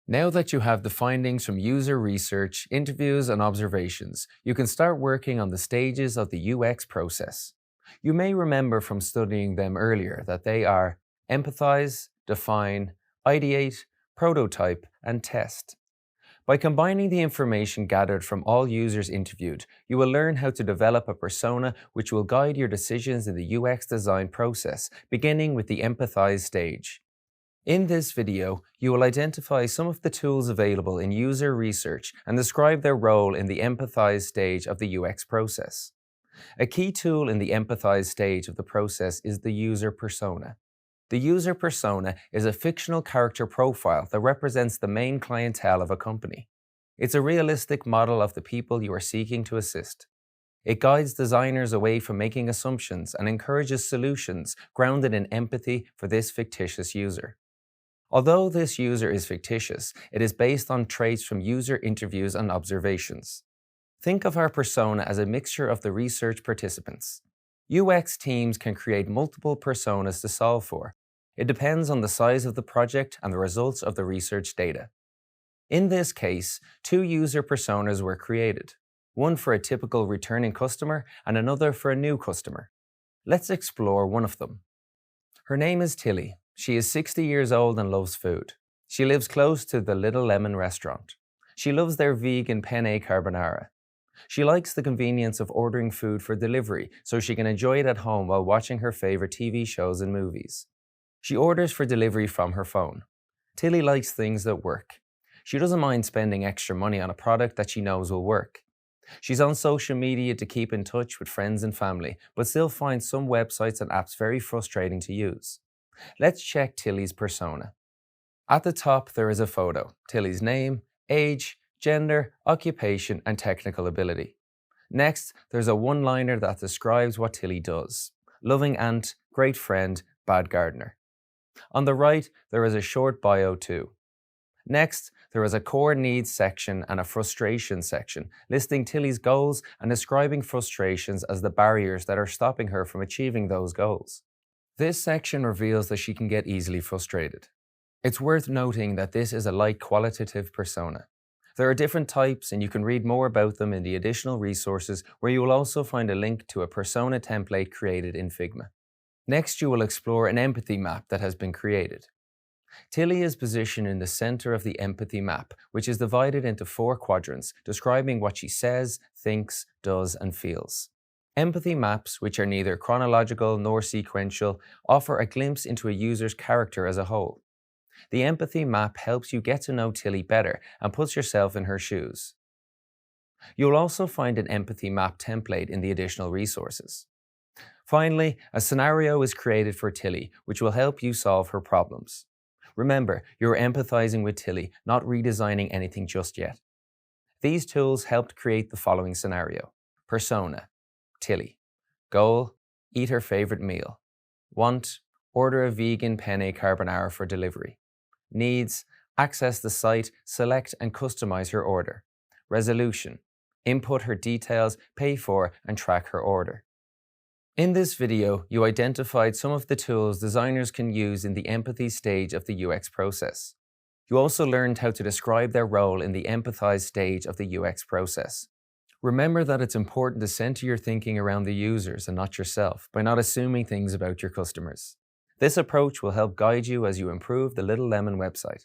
Now that you have the findings from user research, interviews, and observations, you can start working on the stages of the UX process. You may remember from studying them earlier that they are empathize, define, ideate, prototype, and test. By combining the information gathered from all users interviewed, you will learn how to develop a persona which will guide your decisions in the UX design process, beginning with the empathize stage. In this video, you will identify some of the tools available in user research and describe their role in the empathize stage of the UX process. A key tool in the empathize stage of the process is the user persona. The user persona is a fictional character profile that represents the main clientele of a company. It's a realistic model of the people you are seeking to assist. It guides designers away from making assumptions and encourages solutions grounded in empathy for this fictitious user. Although this user is fictitious, it is based on traits from user interviews and observations. Think of our persona as a mixture of the research participants. UX teams can create multiple personas to solve for. It depends on the size of the project and the results of the research data. In this case, two user personas were created, one for a typical returning customer and another for a new customer. Let's explore one of them. Her name is Tilly. She is 60 years old and loves food. She lives close to the Little Lemon restaurant. She loves their vegan penne carbonara. She likes the convenience of ordering food for delivery so she can enjoy it at home while watching her favorite TV shows and movies. She orders for delivery from her phone. Tilly likes things that work. She doesn't mind spending extra money on a product that she knows will work. She's on social media to keep in touch with friends and family, but still finds some websites and apps very frustrating to use. Let's check Tilly's persona. At the top, there is a photo, Tilly's name, age, gender, occupation, and technical ability. Next, there's a one-liner that describes what Tilly does. Loving aunt, great friend, bad gardener. On the right, there is a short bio too. Next, there is a core needs section and a frustration section, listing Tilly's goals and describing frustrations as the barriers that are stopping her from achieving those goals. This section reveals that she can get easily frustrated. It's worth noting that this is a light qualitative persona. There are different types and you can read more about them in the additional resources where you will also find a link to a persona template created in Figma. Next, you will explore an empathy map that has been created. Tilly is positioned in the center of the empathy map, which is divided into 4 quadrants, describing what she says, thinks, does, and feels. Empathy maps, which are neither chronological nor sequential, offer a glimpse into a user's character as a whole. The empathy map helps you get to know Tilly better and puts yourself in her shoes. You'll also find an empathy map template in the additional resources. Finally, a scenario is created for Tilly, which will help you solve her problems. Remember, you're empathizing with Tilly, not redesigning anything just yet. These tools helped create the following scenario. Persona. Tilly. Goal, eat her favorite meal. Want, order a vegan penne carbonara for delivery. Needs, access the site, select and customize her order. Resolution, input her details, pay for and track her order. In this video, you identified some of the tools designers can use in the empathy stage of the UX process. You also learned how to describe their role in the empathize stage of the UX process. Remember that it's important to center your thinking around the users and not yourself by not assuming things about your customers. This approach will help guide you as you improve the Little Lemon website.